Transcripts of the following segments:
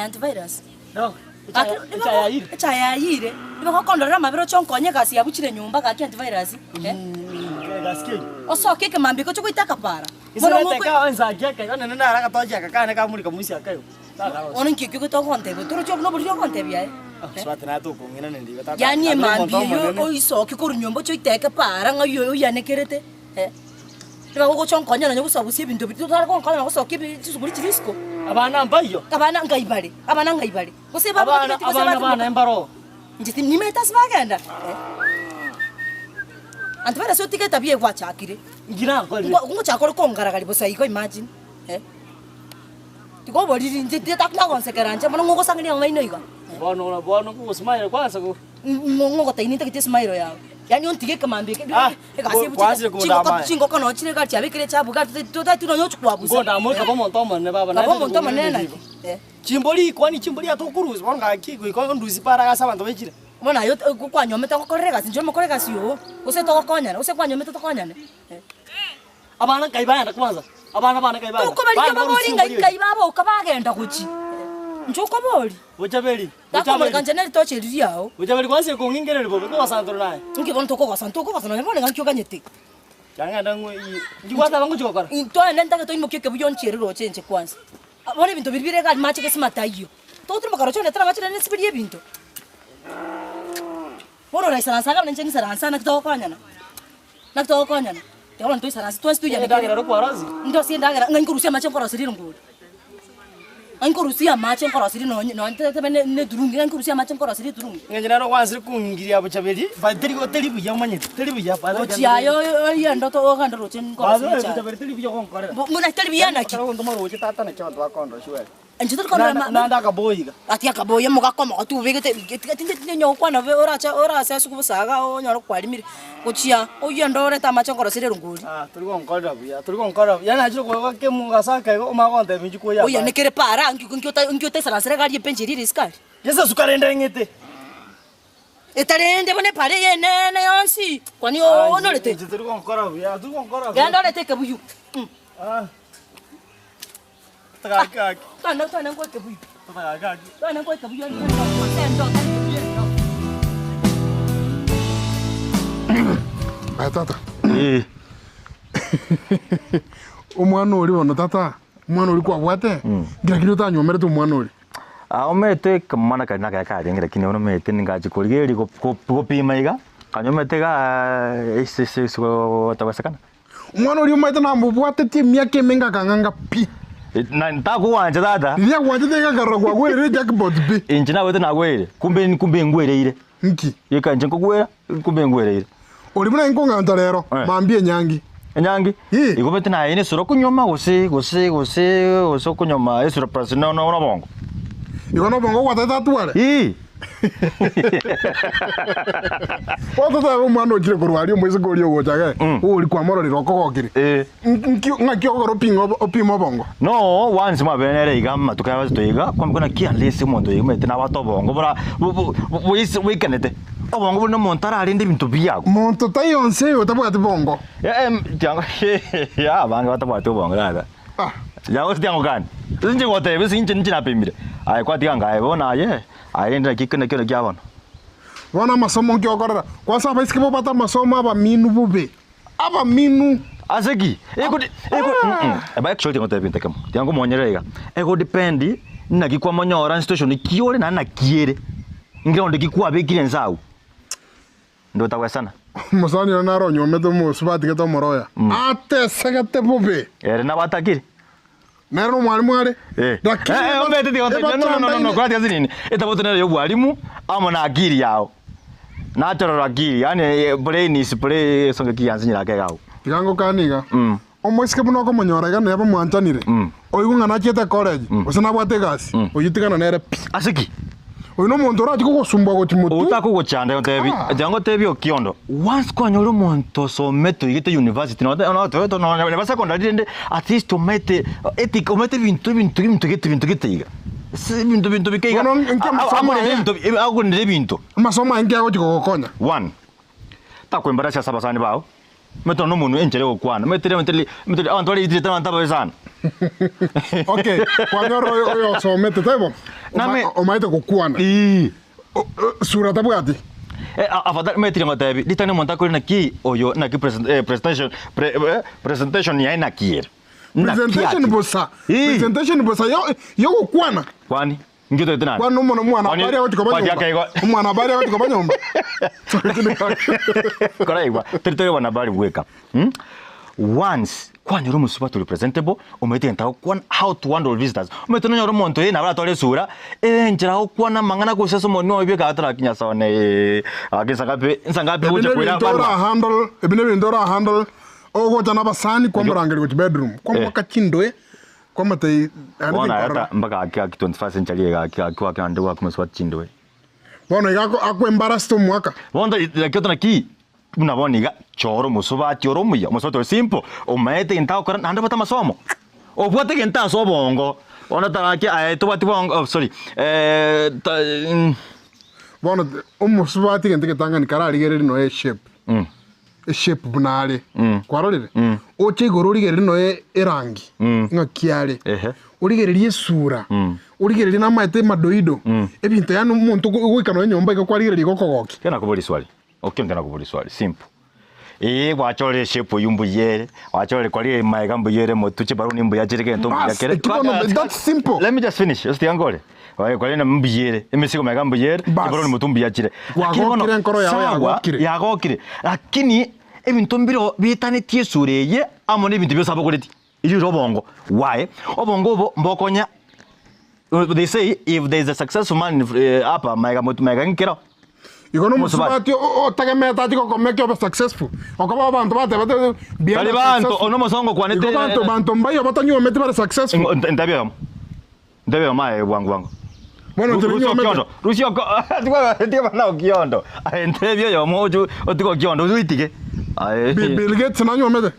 Antivirus. No. Chayayire. Iba kondora mabiro chonkonye kasi yabuchire nyumba ka antivirus. Gaskiya. Oso keke mambiko chokuitaka para. Isere ka anza jeka kana nana raka toja ka kana ka muri ka musi akayo. Onin kike to konte, turu chok no buri konte biya. Swati na to kungina ndi bata. Yani mambi yo oiso ke kuru nyumba choiteka para ngayo yane kerete. Iba ko chonkonye na nyobusa busi bintu bitu tara konkana ko soke bi tsuguri chirisco. Abana mbayo. Abana ngaibale. Abana ngaibale. Kose baba abana mbaro. Njiti nimetas baganda. Antivirus otike tabie kwa chakire. Ngira ngoli. Ngo chakore kongaragari bosa iko imagine. Tiko boli njiti takna konsekeranje mono ngo sangini ngaino iko. Bono ko smile kwanza ko. Ngo taini takite smile yao. Yani ontike kamambike. Chingo kono chine ka chabe kire chabu ka tota tuno nyochu kwa busa. Ngoda mo ka bomo tomo ne baba na. Bomo tomo ne na. Chimboli kwani chimboli atokuruzi wanga kiko iko nduzi para ka sabantu bechire. Mona yo kwa nyome to korega sinjo mo korega siyo. Use to konya, use kwa nyome to konya ne. Abana kaibana kwanza. Abana kaibana. Ko bali ka boli kaibaba ukabagenda kuchi. Njoko boli. Bochabeli. Bochabeli kanjene to chiri yao. Bochabeli kwanza ko ngingere bobe ko wasantro naye. Ngi bon to ko wasantro ne bone ngankyo kanyete. Yanga dangu ngiwata bangu chokora. Into nenda ka to imo keke buyon chiri ro chenche kwanza. Bone bintu bibire ka mache ke smata iyo. To tro makaro chone tra mache ne sibiri bintu. Moro ra isana sanga nenche ngisara sana to kanyana. Nakto kanyana. Yawon to isana to stu ya ndagira ro kwarazi. Ndo si ndagira ngankurusia mache nkora siriro ngudi. Ankurusia mache nkora siriro no tebe ne durungi ankurusia mache nkora siriro durungi. Ngenya ro kwanza kungiria Bochabeli. Ba teri buya manyete. Teri buya pa. Ochia yo yendo to okanda ro chen nkora siriro. Bochabeli teri buya konkora. Muna teri buya na ki. Ro ndo maro che tata na chondo akondo shwe. Anjito ko na nanda ka boyiga. Ati ka boya mo ka koma tu vege tinde nyo kwa na ora sa su kusaga o nyoro kwali miri. Ochia o yendo re tama chongoro sire runguri. Turi konkora buya. Turi konkora. Yana chiro ko ke munga saka ko ma konte minji ko ya. O yana kere para ngyo te sara sere gari penjiri riskari. Yesa sukarenda ngete. Etarende bone pare yene na yonsi. Kwani o no lete. Turi konkora buya. Turi konkora. Gando lete ke buyu. Tagakaki. Tana kwa ke buyu. Tagakaki. Tana kwa ke buyu. Ndo. Tata. Omwana uri wono tata. Omwana uri kwa bwate. Ngira kiro tanyo mere omwana uri. Omete kamana kana ka ngira kini ono mete ngaji koligeri ko pima iga. Kanyo mete ga ese so tawasakana. Omwana uri umete na mbwate ti miaka menga kanganga pi. Na ntaku wanje dada. Ndia wanje tega garagwa gwere jackpot pi. Injina wote na gwere. Kumbe ngwere ire. Nki. Yeka nje kugwera kumbe ngwere ire. Uri muna ngonganta rero. Mambie nyangi. Nyangi. Igobete na ine suro kunyoma gose kunyoma esuro prasi no bongo. Igono bongo watata tuare. Oto ta umano kire korwari umweze gori ogochaga. Uri kwa moro riroko gokire. Ngakyo goro opimo bongo. No, once ma benere igama tukaba tuiga kwamkona kianlese mondo igmete na bato bongo bora wikenete. Bongo buno montara arinde bintu biyago. Monto tai onse otabwati bongo. Jango ya banga batabwati bongo dada. Ya ostiango gani. Sinje wote bisi inje na pemire. Ai kwa tianga ai bona ye. Aenda kikene kile gyabona. Wana masomo ngyokorera. Kwa sababu isikipo pata masomo aba minu bube. Aba minu azegi. Ego eba actually ngote binta kamo. Tiango monyerega. Ego dependi na gikwa monyora situation kiore na kiere. Ngironde gikwa bekire nzau. Ndo takwesana. Musani na ro nyomete mu subati geto moroya. Ate segete bube. Ere na batakiri. Nero mwalimu ale. Omete ti onte. No, kwa tia zinini. Eta boto nero yo mwalimu amo na akili yao. Natural akili, yani brain is play songa kiyanzinyira ke gawo. Tigango kaniga. Omwesike buno ko monyora ga neba mwanchanire. Oyunga na chete college. Osana bwate gasi. Oyitikana nere. Asiki. Oyino muntu ora tiko kusumba ko timutu. Utako ko chanda otebi. Jango tebi okiondo. Once kwa nyoro muntu so meto yite university no ne basa secondary ndende at least to mete ethic o mete bintu gete iga. Si bintu bikaiga. Ako ne bintu. Masomo ange ako tiko kokonya. One. Takwembara sha sabasani bao. Meto no munu enchere okwana. Metere antwali ite tanta bazana. Okay, kwa nyoro yo so mete tebo. Omaite kukwana. Sura tabwati. Afadhali metri ngotebi. Ditane montako na ki oyo na ki presentation ya ina kier. Presentation bosa. Presentation bosa yo kukwana. Kwani? Ngito tena. Kwani mwana habari watu kwa nyumba. Mwana habari watu kwa nyumba. Correct. Territory wana habari wake up. Once kwani romu super to representable umete ntao kwan how to handle visitors umete no romu nto ina tole sura njira okwana mangana ko seso monno ibe ka atara kinya sone agisa kape nsangape uche kwira handle ebine bindora handle ogo jana basani kwa murangeri ku bedroom kwa mwaka chindoe kwa mate wana hata mpaka aki 21st century kwa kande wa kuma swat chindoe bona yako akwe embarrassed mwaka bona yakotana ki unaboniga choro musuba choro muya musoto simple umete intao kora nanda bata masomo obwate genta so bongo ona taraki to bati bongo sorry bona umusuba ati genta ketanga ni karali gereri no shape shape bunale kwarorire oche gorori gereri no erangi ngakiale urigererie sura urigererie na maite madoido ebintu yanu muntu gwikano nyomba ikakwarigeririe gokogoki kana kubuli swali okenda nakubuli swali simple wachore shepo yumbu yere wachore kwali maiga mbu yere motuche baruni mbu yachirike ntombu yakere that's simple. Let me just finish just yangole kwali na mbu yere emisigo maiga mbu yere baruni mutumbu yachire wakire nkoro yawe yagokire lakini ebintu mbiro bitane tiesureye amone ibintu byose abakoreti iri robongo why obongo mbokonya they say if there is a successful man apa maiga mutu maiga nkero ikono musubati otagemeta atiko komekyo successful okaba abantu bate bien bantu ono mosongo kwanete bantu mbayo batanyo mete bare successful ndabyo mae wangu bueno tulinyo mete Rusio ndio bana okiondo ndabyo yo moju otiko okiondo uitike Bill Gates nanyo mete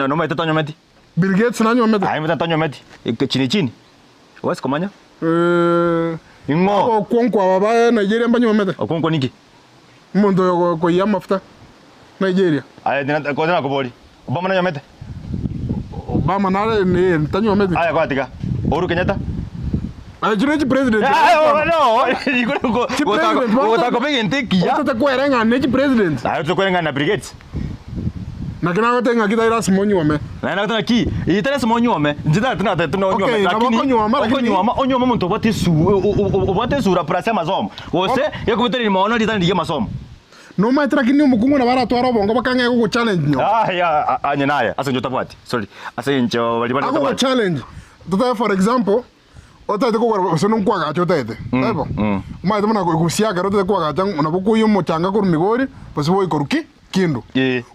no mete tanyo mete Bill Gates nanyo mete mete tanyo mete chini wasi komanya ingo konkwa baba Nigeria mbanyo mete konkwa niki Mundo ko ya mafuta Nigeria. Dina ko dina ko boli. Obama na nyamete. Obama na ne tanyo mete. Kwa tika. Uhuru Kenyatta. Jireji president. No. Iko ko pege nteki ya. Otata ko erenga ne president. Otata ko erenga na brigades. Na kina ko tenga kita ira simonyo me. Na tena ki. Itara simonyo me. Njida tena tena onyo me. Lakini onyo me muntu bati su. Obate sura prasa masomo. Wose yakubiteri maona litani dige masomo. No maitra kini umukungu na bara twara bongo bakanga ko challenge nyo. Ya anye naye asa njota bwati. Sorry. Asa ncho bali bali ko challenge. Tota for example otete ko sono nkwaga chotete. Ebo. Maita mona ko kusiaga rotete kwaga chang na bukuyo mochanga ko migori pasibo ikoruki kindu.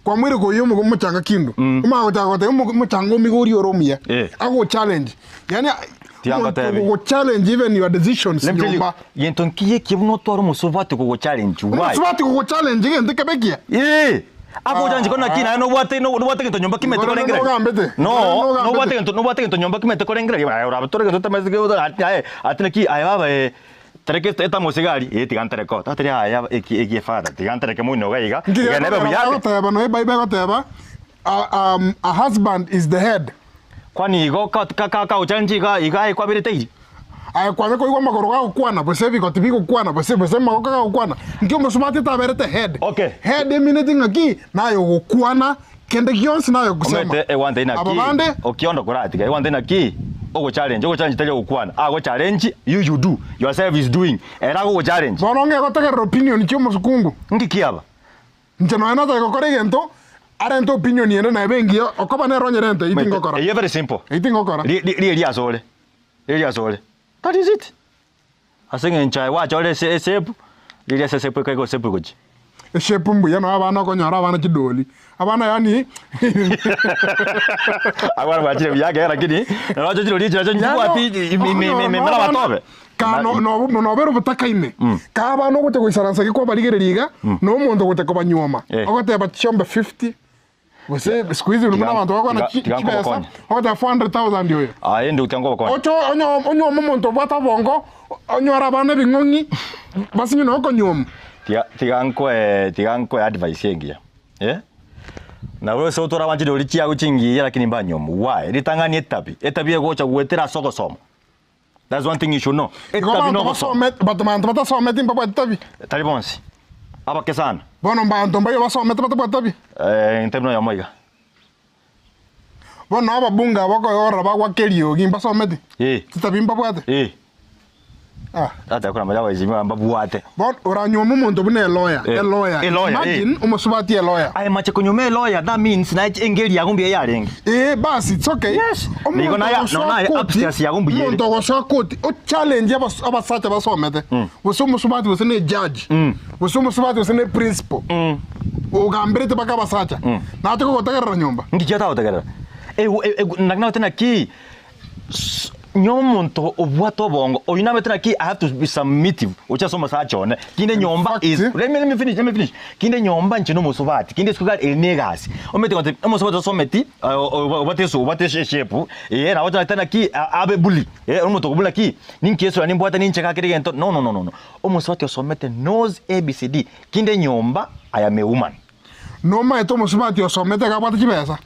Kwa mwiri ko yo mochanga kindu. Uma ko tago te mochanga migori oromia. Ako challenge. Yani go challenge even your decisions nyomba yenton kiye kibuno toro musubati go challenge why musubati go challenge ngende kebekia ako janje kona kina no bwate kento nyomba kimete ko lengre no bwate kento nyomba kimete ko lengre ora tore kento tamazige atina ki ayaba Tereke esta musigari tigantare ko tatria aya eki fada tigantare ke muno gaiga ganebe buyate taba no baiba taba a husband is the head kwani go ka uchanji ga iga kwa birete iri ay kwa ko igwa magoro ga kwana bose biko tibiko kwana bose magoko ga kwana ngio musumati ta berete head head eminating aki nayo gukwana kende gyonse nayo kusema omete ewande ina ki okiondo kurati ga ewande ina ki ogo challenge tele gukwana ago challenge you do yourself is doing era go challenge bononge go take opinion kyo musukungu ngikiaba nteno ena ta go kore gento arento opinion yene na bengi okoba ne ronyere nte itingo kora very simple itingo kora li asole that is it asenge nchai wa chole sepu li sepu kai go sepu goji shepu mbu yana abana ko nyara abana kidoli abana yani abana bachire byage lakini nacho chilo lichi nacho njibu ati mera batobe ka no beru butakaine ka abana gote goisaransa ko barigereriga no muntu gote ko banyoma ogote bachombe 50 wese squeeze ni mwana wantu wako na chipesa ogote 400,000 ndio ende utango bako ocho onyo muntu bwata bongo onyo arabana bingongi basi nyino ko nyoma tiganko advice yengia na wewe sio tora wanjiro lichia guchingia lakini banyomu why litangani etabi egocha gwetera soko somo That's one thing you should know. Iko ba basome batman batasome timba bwa tabi. Talibonsi. Aba kesana. Bono mbanto mbayo basome bwa tabi. Intebno ya moiga. Bono ababunga bako yora bagwa kerio gimba someti. Titabimba bwate. Ata kuna majawa izimwa mbabuate. Bon oranyoma umuntu bune lawyer, lawyer. Imagine umusubati lawyer. Ay mache kunyome lawyer, that means na engeli yagumbi yarenga. Basi it's okay. Yes. Niko na ya upstairs yagumbi yere. Umuntu gosha court, o challenge abasacha basomete. Umusubati usene judge. Umusubati usene principal. Ugambirete baka basacha. Na atiko kotegera nyumba. Ngijata kotegera. Nakna tena ki nyomuntu obwato bongo oyina tena ki I have to be submissive ucha soma sa chone kinde nyomba is let me finish kinde nyomba nchino musubati kinde skuga elnegas omete konte musubati someti obate shepu na wata tena ki abe bully omuntu kubula ki ninkeso ni mbwata nincheka kire gento no omusubati somete knows abcd kinde nyomba I am a woman no ma eto musubati somete ka bata chibesa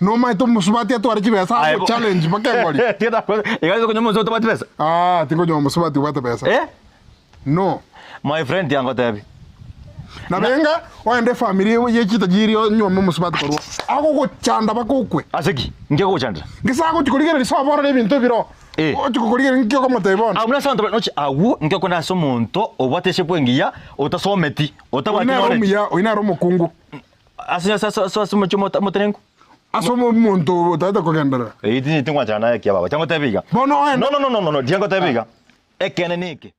no mai to musubati atwara chibesa abo challenge bakengori tira igazo kunyo musubati bata pesa tingo nyo musubati bata pesa no my friend yango tabi na benga waende family ye chitajiri nyo musubati korwa ako ko chanda bakokwe aseki nge ko chanda ngisa ko chikurigera risabora lebintu biro chikukurigera ngiko kama tebona amuna santo nochi awu nge ko na so muntu obwateshe pwengiya otasometi otabati oina romo kungu asanya sasa motenengo asomo muntu tata kogendera ni tingwa jana yake baba chango tabiga no chango tabiga ekene niki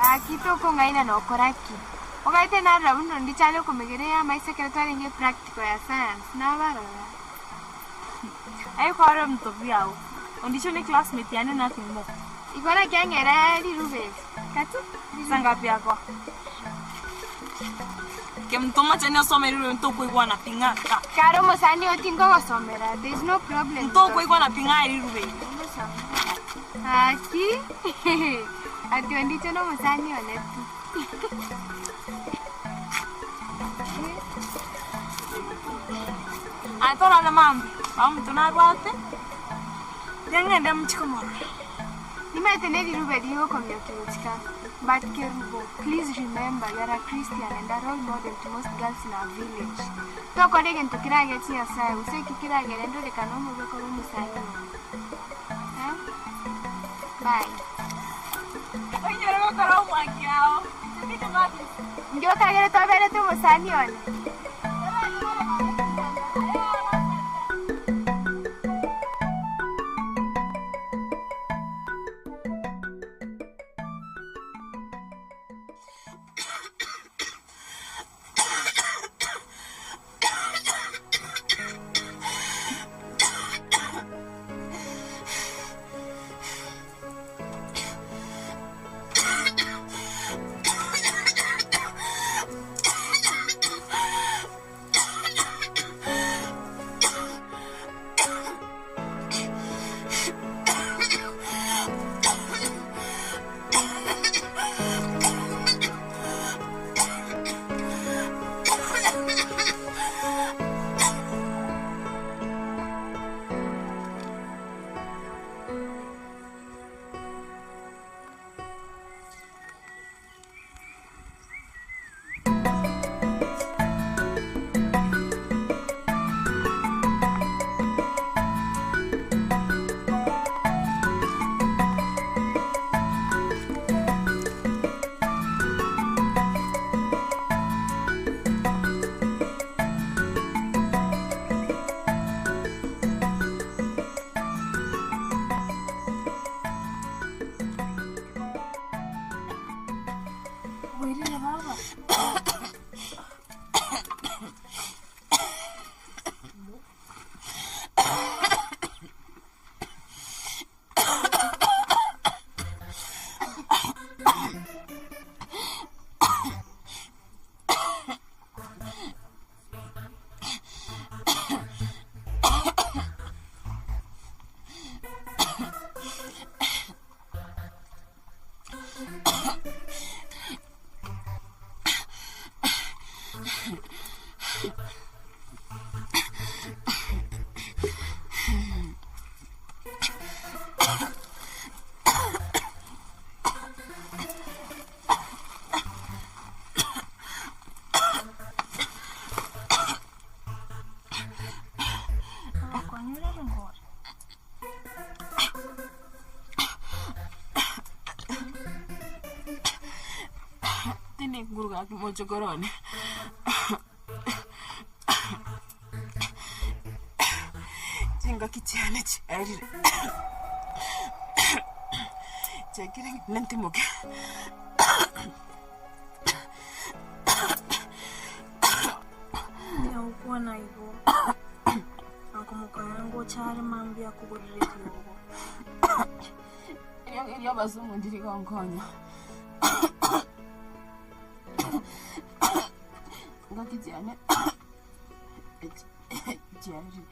Akito ko ngaina no koraki. Ogaite na raundo ndichale kumegerea my secretary nge practical ya science na barora. Ai kwaro mtobiao. Ondisho ni classmate yani nothing more. Ikona kyangera lirube. Katu sangapi yako? Kemtoma tena somero ntoko igwa na pingaka. Karo mosani otingo gosomera. There is no problem. Ntoko igwa na pinga lirube. Aki. Ati ondicho no mosani oletu. Atora na mambo. Tunarwate. Yangende mchikomoro. Nimetene lirube liyo komyokirochika. But Kerubo, please remember you are a Christian and a role model to most girls in our village. So kolegen to kirage tia sai, useki kirage rendo de kanomo beko rumu sai. Bye. Oye, karo mwakiao. Ndio kagere to bere tu musani one. Wele baba. Tini gurga mojo korone. Jinga kichane chari. Chekire nanti moke. Ya ukuona hivyo. Nakumbuka yangu chari mambi ya kugurire kiyogo. Ya basumu ndiri konkonya. Ngakijane. Jari.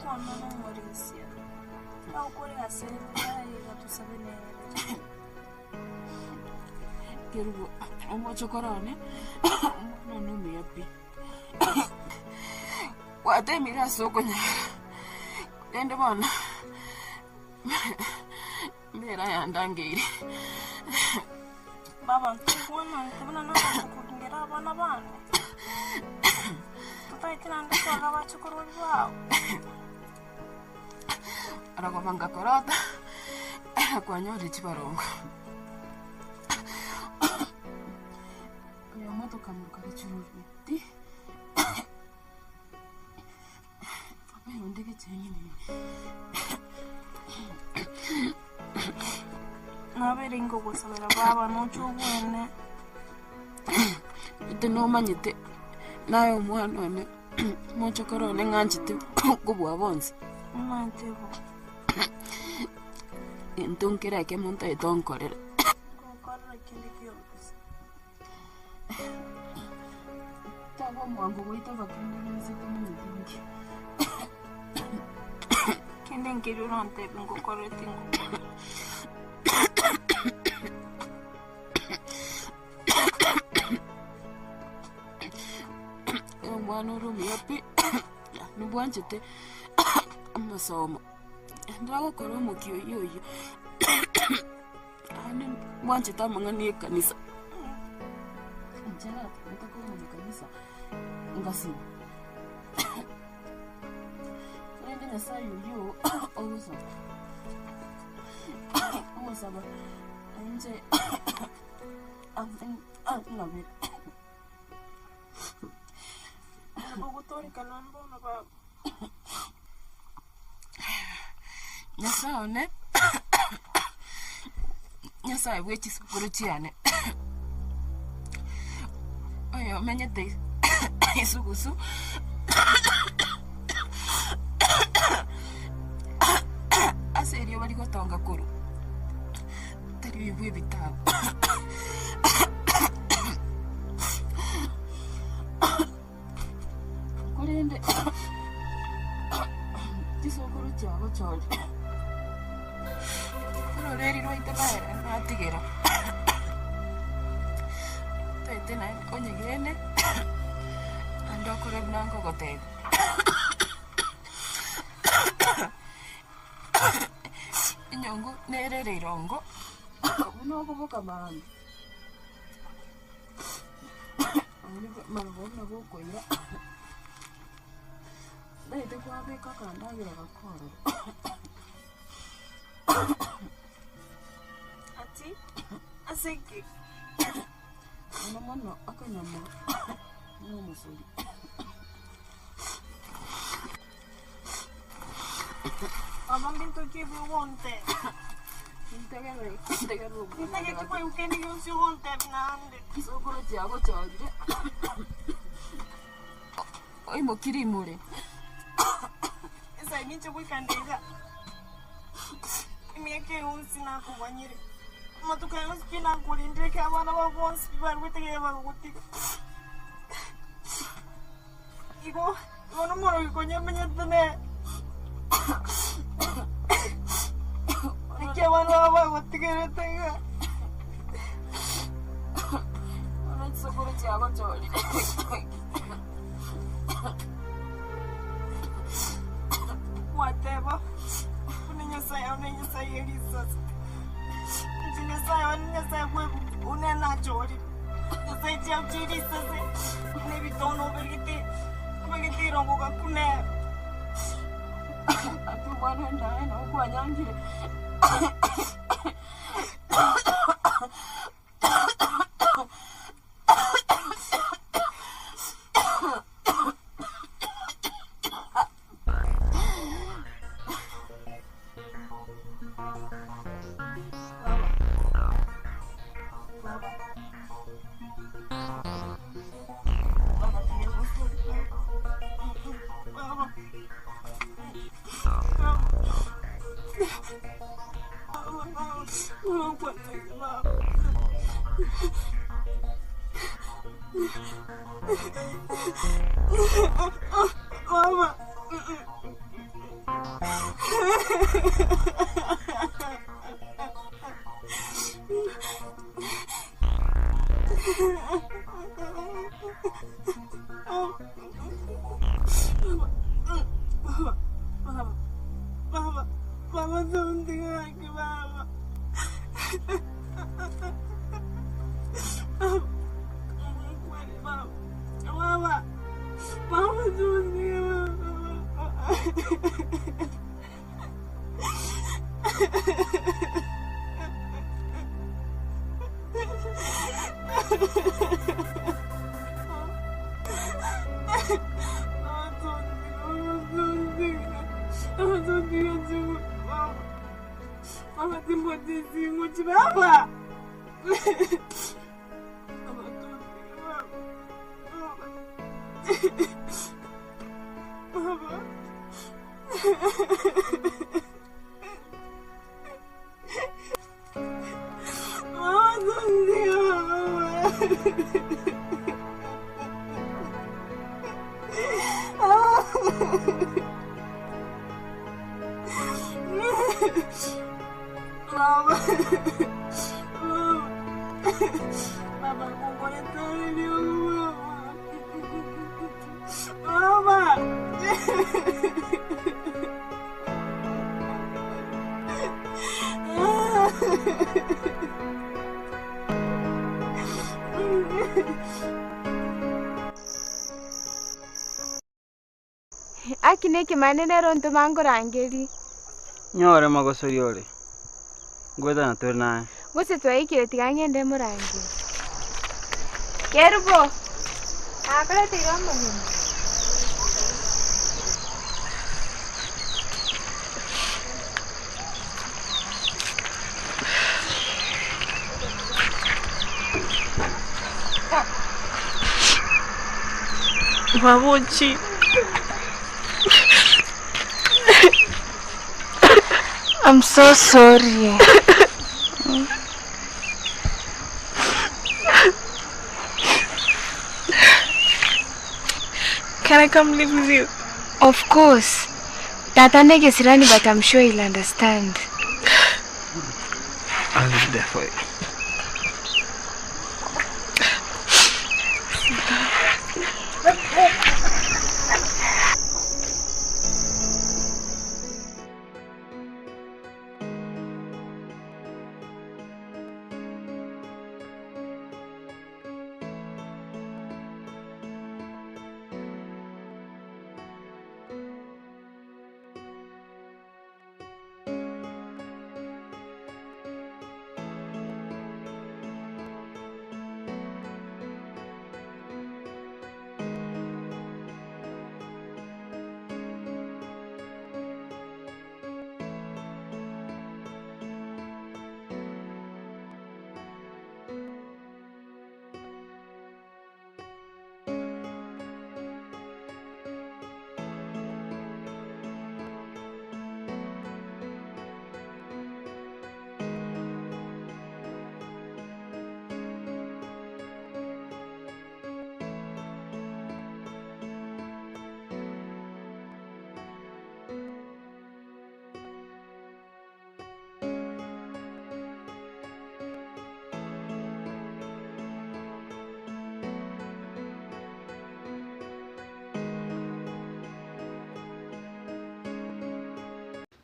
Kwa mama Mauricio. Au kore asema ya tusabene. Kirugo omocho korone. No me yapi. Wate mira soko nya. Ende bana. Mira ya ndangiri. Baba, kuona kabla na kukingira abana bana. Tutaikina ndiko abachukuru wao. Aragomanga korota. Kwa nyori chibarongo. Ya moto kamuka churudi. Papa ndege chengini. Nabere ingo gusomera baba nocho bwene. Ite no manyite. Nayo mwana one. Mocho korone nganjite kubwa bonse. Mantebo. Entonkera ke monta etonkorera. Kokorra kindi kiyos. Tabo mwangu goita bakindi nzito mwingi. Kindi ngirurante ngokoretingo. Mwana rumi yapi nubwanjete amasomo ndago koromo kiyo yoyo ane bwanjete amangani kanisa njala nataka mu kanisa ngasi nende na sayo yo ozo omusaba nje nabe Bogotori kalombo na baba. Nyasa ne. Nyasa wechi sukuru chiane. Oyo menyete isugusu. Aserio bali gotonga kuru. Tari bibwe bitabo. Kurende tisokuru cyabo cyane rero roite bare natigera tete na onyegene andokore blanco gote inyongo nerere irongo uno kuvuka mami marubona bokoira Dite kwa beka kandagira gakoro. Ati asiki. Mama akanyama. No musuri. Abang bintu kibi wonte. Nitake ukendi yonsi honte nande. Sokolo chako chonje. Oi mokiri mure. Esa nicho kwikandega. Imieke yonsi nakubanyire. Matuka yonsi kina kulindeke abana babonsi bari gutegeye bagutika. Igo moro ikonye menyetene. Nike abana bagutigere tega. Sokolo chako chonje. Whatever. Unenya saya Jesus. Unenya saya unena jori. Saya jam Jesus. Nebi tono bergiti rongo kakune. Atu bwana ndaye na kwa nyangire. Mama. Mama, don't think like Mama. Mama, don't Mama, timbo desi much Mama. Akineke manene ronto mangorangeri. Nyore magosori ore. Gwetha na turi naye. Gose twaikire tigangende murangi. Kerubo. Akala tigamba nyuma. Babuji. I'm so sorry. Can I come live with you? Of course. Tata Nege Sirani, but I'm sure he'll understand. I'll live there for you.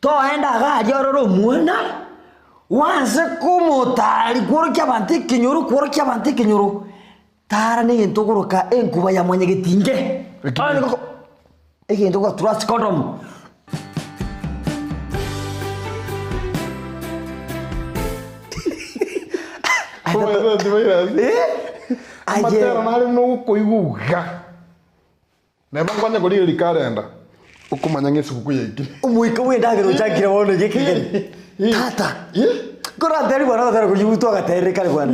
toenda gari ororo muona wanse kumutari kurokia bantu kinyoro tara ni gintuguruka enkuba ya mwenye gitinge ani koko egintu kwa trust condom Matera nari no kuiguga. Neba kwanya kuri ri kalenda. Ukumanya ngese kukuyeki. Umuika wenda ngero chakira wono yekigeri. Tata. Kora ndari bwana ndari kuyibuto agatere kale bwana.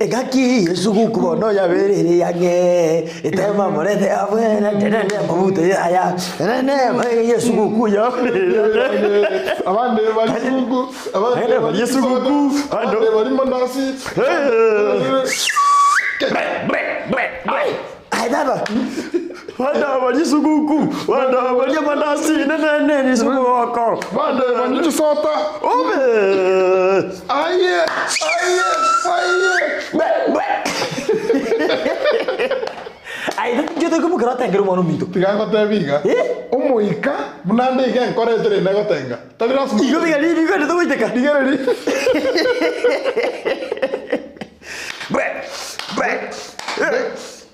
Egaki Yesu kukubono ya berere yange. Etema morete abwena tene mabuto ya. Nene Yesu kukuya. Abande bali Yesu kuku. Abande bali mandasi. Ai baba. Wanda bali suguku, wanda bali mandasi, nene suguko. Bande bali sota. Obe. Aye. Ai, yo tengo que grata ngero mano mito. Tigango te viga. Umuika, munande igen koretere nego tenga. Tadiras. Yo viga ni viga no voiteka. Digere ni.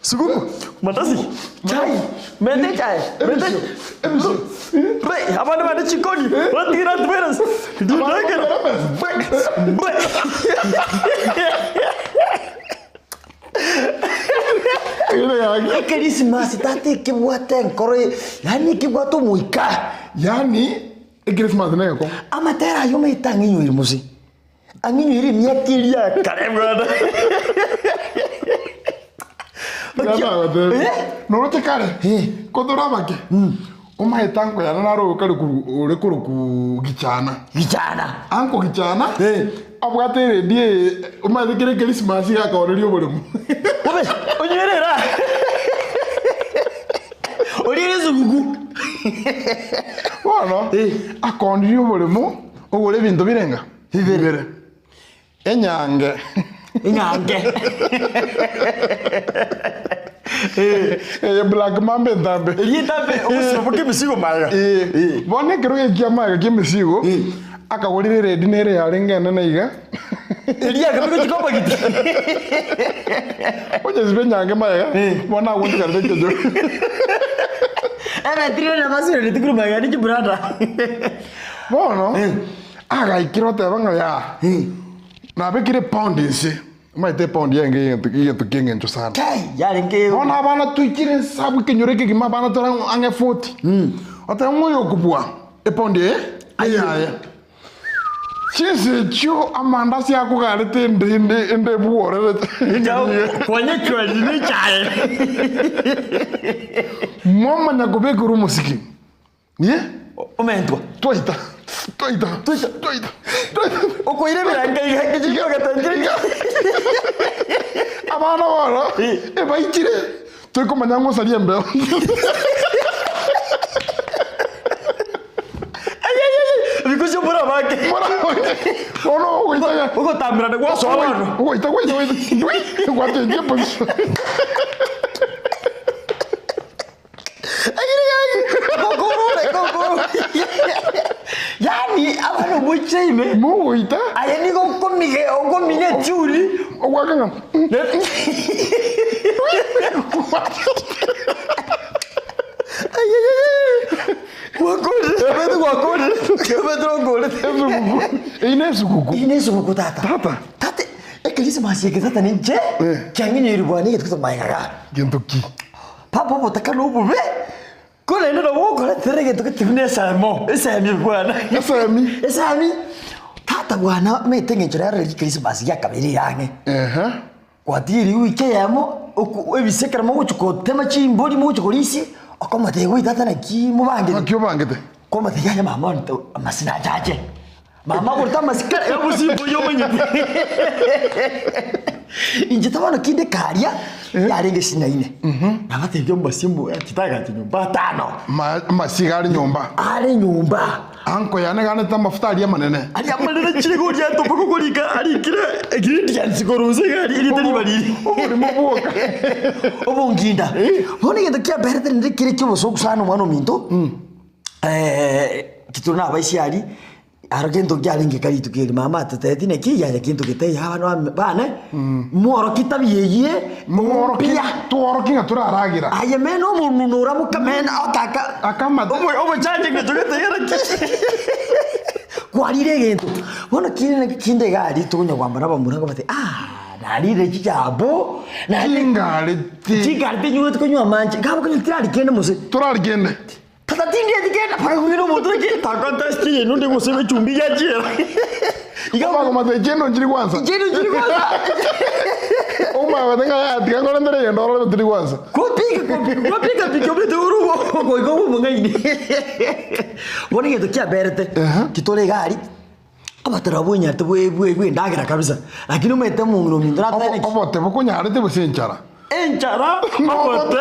Suguku, mandasi. Chai, mende chai. Mende. Bre, abana mande chikoni. Watira tueras. Dinaka. Christmas tate ke buate nkore. Yani ke buato muika. Yani, Christmas nego ko. Amatera yo me tanginyo irmusi. Anginyo iri nyakiria karemwana. No te kare. Kodora bake. Uma etango ya naro kare ku gichana. Anko gichana. Abwate die uma de kere Christmas ya ka oriri oboremu. Obe, onyerera. Oriri zugugu. Bueno, akondiri oboremu, ogore bintu birenga. Bibere. Enyange. Black Mamba ndambe. Yitabe usibo porque misigo maga. Bone kero ya maga ke misigo. Akagorire ready nere yarenga na iga. Elia kabiko chikopa giti. Oje zibenyange maga. Bona wundi karde kejo. Trio na basiro ni tukuru maga ni brada. Bono. Aga ikiro te banga ya. Na bekire pound nse. Maite pound yenge tukinge ncho sana. Kai, yari nke. Ona bana tuikire sabu kenyoreke gima bana tora ange 40. Ota moyo kubwa. E pound aya. Chese cho amanda si akugarete ende buore. Njao, kwenye chwali ni chae. Mama nyakubekuru musiki. Ye? Omentwa. Toita. Oko ire miranga ikijiko gatanjiri. Abana wala. E baikire. Turi kumanya ngo sari embe. Bikujo bora bake. Ono wita. Uko tamira de gwaso abantu. Wita. Gwate njepo. Koko. Yani abantu muchime. Muita. Ayeni go mine churi. Ogwakanga. Ine sugugu tata. Tate. Ekelise masike tata ninje. Kyanginyo irubani getuko mayaga. Gentoki. Papa botaka no bube. Kole ndo woko terege tukitune samo. Esami bwana. Esami. Tata bwana metenge njira ya Christmas ya kabiri yange. Kwatiri wike yamo ebisekera mo guchuko tema chimbori mo guchukolisi akoma tego itata na ki mo bange. Akyo bangete. Koma tiga ya mama nto masina jaje. Mama kurta masikara ya musibo yo manyete. Inje tabana kinde karia yarenge sinaine. Nabate byo mbasimbo kitaka nyumba tano. Masigari nyumba. Ari nyumba. Anko yana gane ta mafuta ali manene. Ali amalele chiri go ya topo ko kolika ali kira ingredients ko ruze gari ili tani bali. Oburi mubuka. Obonginda. Hone ngendo kia berte ndikire cyo boso kusana mwana minto. kituna abaisiari aro kintu kyalinge kali tukiri mama tuteti ne kiya ya kintu kitei abana bana moro kitabiyeye Moro pia tuoro kinga turaragira. aye meno mununura mukamena akaka Akama obo chanje ke tugetegera kwarire gintu bona kinde gari tunya kwambara bamuraga bati narire kijabo kingale ti. kigarte nyuwe tukunywa manje ngabo kunyo tirari kende muse Turari kende. tata tindi etikenda para kugira moto ke takantasti nundi musebe chumbi ya jera Igaba mate jeno njiri kwanza. jeri kwanza Uma watenga ya tikangora ndere yendo ro ndiri kwanza. kopika pikobe turu ko mungaini woni geto kya berete kitole gari abatara bunya tebwe ndagira kabisa lakini umete mungu mindra tane Obote bukunyare te busenchara. enchara obote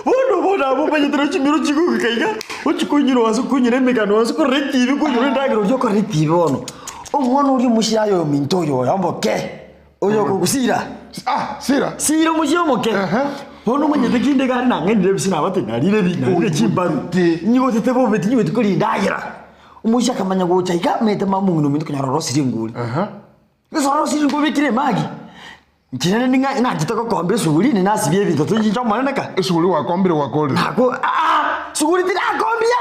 Wono bona bo banye tro chimiro chiku kaiga uchikunyiro wasu kunyire mekano wasu ko retivi kunyire ndagiro yo ko retivi wono omwana uri mushirayo mintoyo yamboke oyo kugusira sira mushyo moke wono manye tekinde gari nangende bisina bate narire bina chimbaru nyigo tete bo beti nyigo tikoli ndagira umusha kamanya go chaiga mete mamungu minto kanyaro siringuli ngisoro siringuli kire magi Njina ninga inajitaka kuambia shughuli ni nasi bie bintu tunjinja maneka. Shughuli wa kombire wa kole. Nako shughuli tira kombia.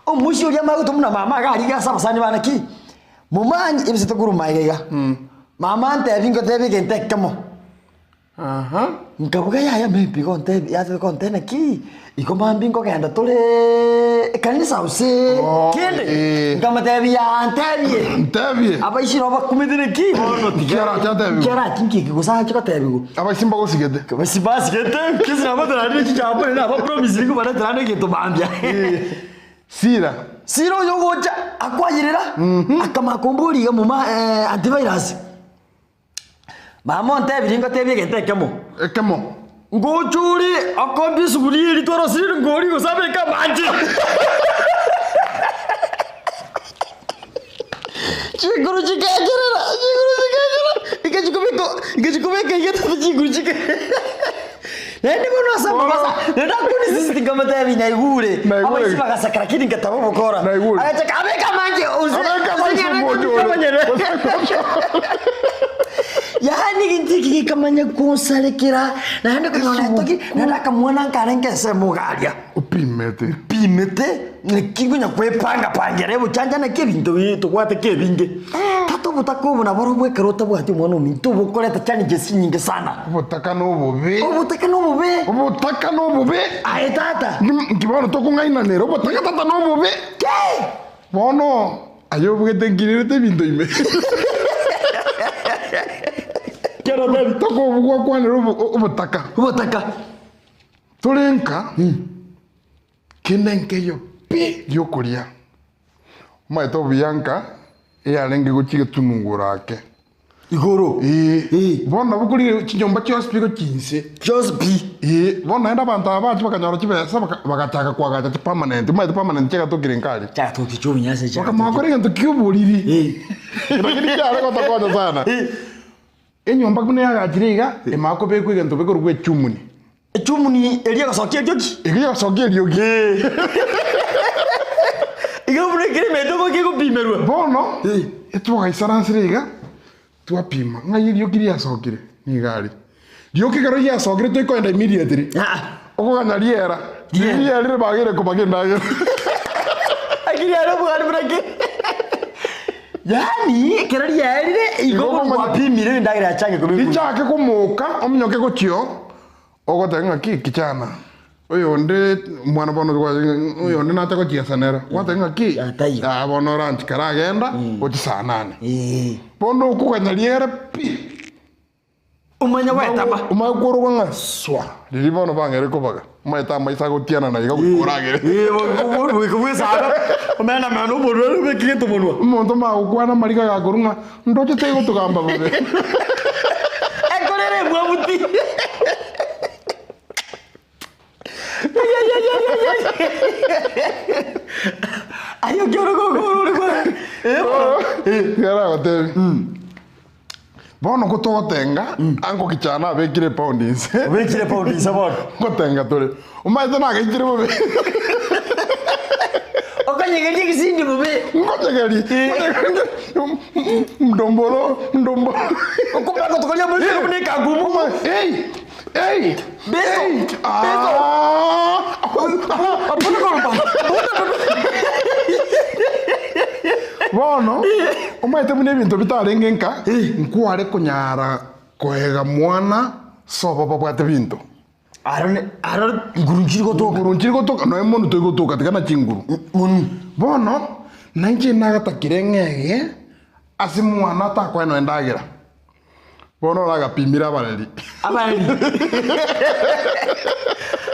Omushi uri amaguto muna mama gari gasa basani banaki. Mumanyi ibisete kuru maiga. Mama ante bingo tebe gente kamo. Nkabuga ya mepi konte ya te konte naki. Iko mambingo kenda tole kanisa use. Kende. Nkama tebe ya antebie. Tebie. Aba ishiro bakumedene ki. Ono tikara cha tebie. Kera kinki kusa chika tebie. Aba simba go sigete. Basi gete kizina badara ni kijabo na ba promise ni kubara tane geto bambya. Sira yo gocha akwayirira akamakumburi ga muma antivirus. Mama ntebiri ngo tebye gete kemo. Kemo. Ngochuri akombi suguri litoro siri ngori go sabe ka manje. Chiguru chikajira. Ikachikubeka yeta chiguru chikajira. Nende kono asamba basa. Nenda kuni sisi tingama tabi na igure. Aba isi bagasakara kini ngatabo bokora. Acha kabeka manje Yani gintiki kamanya konsalekera. Nende kono netoki nenda kamwana nkarenke se mugalia. Pimete nikingunya kwepanga pangere buchanja na kebinto tukwate kebinge. Tato butako na boro bwe karota bwati mwana minto bukoleta challenges nyingi sana. Butaka no bobe. Butaka no bobe. Aye tata. Kibono to kungaina nero butaka tata no bobe. Ke? Bono ayo bwete ngirete binto ime. Kero baby toko bugwa kwanero butaka. Tulenka. Kinenke yo pi yo kuria. Maito bianca alenge guchige tunungurake. Igoro. Bona bukuri chinyomba cyose go kinse. Bona enda bantu abacu bakanyoro kibesa bakataka kwagacha permanent. Maito permanent chega to girenkali. Cha to kichobi nyase cha. Bakamakore ngento kyuburiri. Bakiri cyane ko takwata sana. Enyomba kune yagachiriga emako be kwigento be korwe chumuni. Chumuni elia gasokia joki. Elia gasokia liogi. Igabure kire medoko kiko pimerwa. Bono. Etu gaisaransiriga. Tu apima. Ngai liokiri asokire ni gari. Lioki karo ya asokire to ikoenda immediately. Oko ganya liera. Liera lire bagire ko bagenda. Akiri ara bugari brake. Yani kira liera igoko mwapimire ndagira change ko. Ichake kumuka omnyoke ko chio. Ogotenga kichana. Oyo nde mwana bono kwa oyo nde natako chiasanera. Watenga ki. Bono ranch karagenda oti saa 8. Bono kukanyaliera pi. Umanya wetaba. Umakuru kwanga swa. Lili bono bangere kobaga. Maita maisa gotiana na yiga kuragere. Kuweza umena mano bono bekinto bono. Umuntu makwana marika gakurunga ndoche tego tugamba bobe. Ekorere mwabuti. Ayo quiero Gara hotel. Bono kutotenga ango kichana bekire poundis. Bekire poundis abon. Kutenga tole. Umaita na gekire bobe. nyegelie kisindi bobe. Ngonyegeli. Mdombolo. Kumbe kutokolia bobe kumbe kagumu. Hey. Beso. Bono, umaite mune bintu bitarenge nka, nkware kunyara kwega mwana sobo babwate bintu. Arone ngurunjiri gotoka. No emu nuto gotoka tikana chinguru. Bono, nanje nagatakire ngege asi mwana takwa no endagira. Bono ragapimira abareri.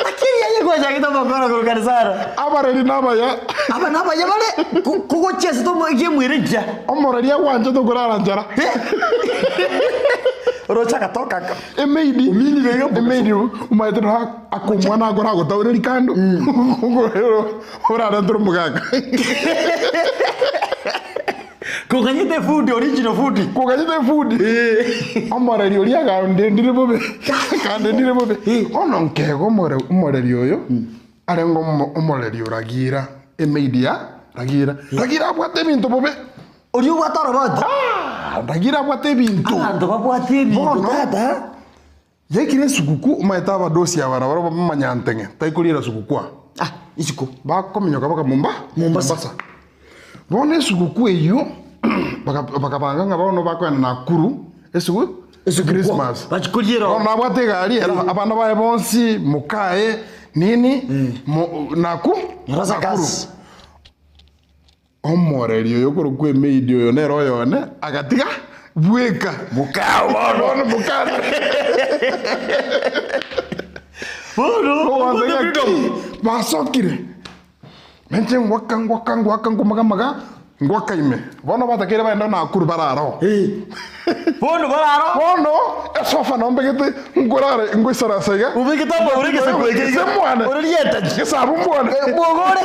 Akiri yaye goja gito bakora kurukanisara. Abareri nabaya. Aba nabaya bale kuko chese to mwe mwirinja. Omoreri agwanje to kurara njara. Rocha katoka ka. Emeidi umaite no akumwana agora gutaureri kando. Ora ndro mugaga. Kuganyite food, original food. Omoreri oria ga ndendire bobe. Kandendire bobe. Ono nkego omoreri oyo. Arengo omoreri oragira. Emedia ragira abwate bintu bobe. Orio watara bati. Ragira abwate bintu. Ando babwate bintu tata. Yekire sukuku umaita abadosi abarabara bamanyantenge. Taikulira sukukwa. Isuko. Bakominyoka baka Mombasa. Bone sukuku eyo bakabanga ngabono bakwena nakuru. Esu Christmas. Bachikulira. Ona abwate gari abana bae bonsi mukae nini naku Rasa gas. Omoreri oyo kurukwe Emeidi oyo nero yone agatiga bweka Mukawa. Basokire. Menche ngwaka ngwaka ime. Bono batakire baenda nakuru bararo. Bono bararo. Bono esofa nombegete ngorare ngwisara sega. Ubigita borigese kwege. Semwana. Oriyeta. Gesabu mbona. Bogore.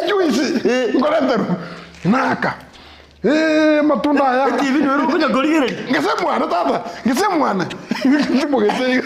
Juice. Ngorendero. Naka. Matunda ya. Eti bino ero kunya gorigere. Ngesemwana tata. Ngesemwana. Ndimogete.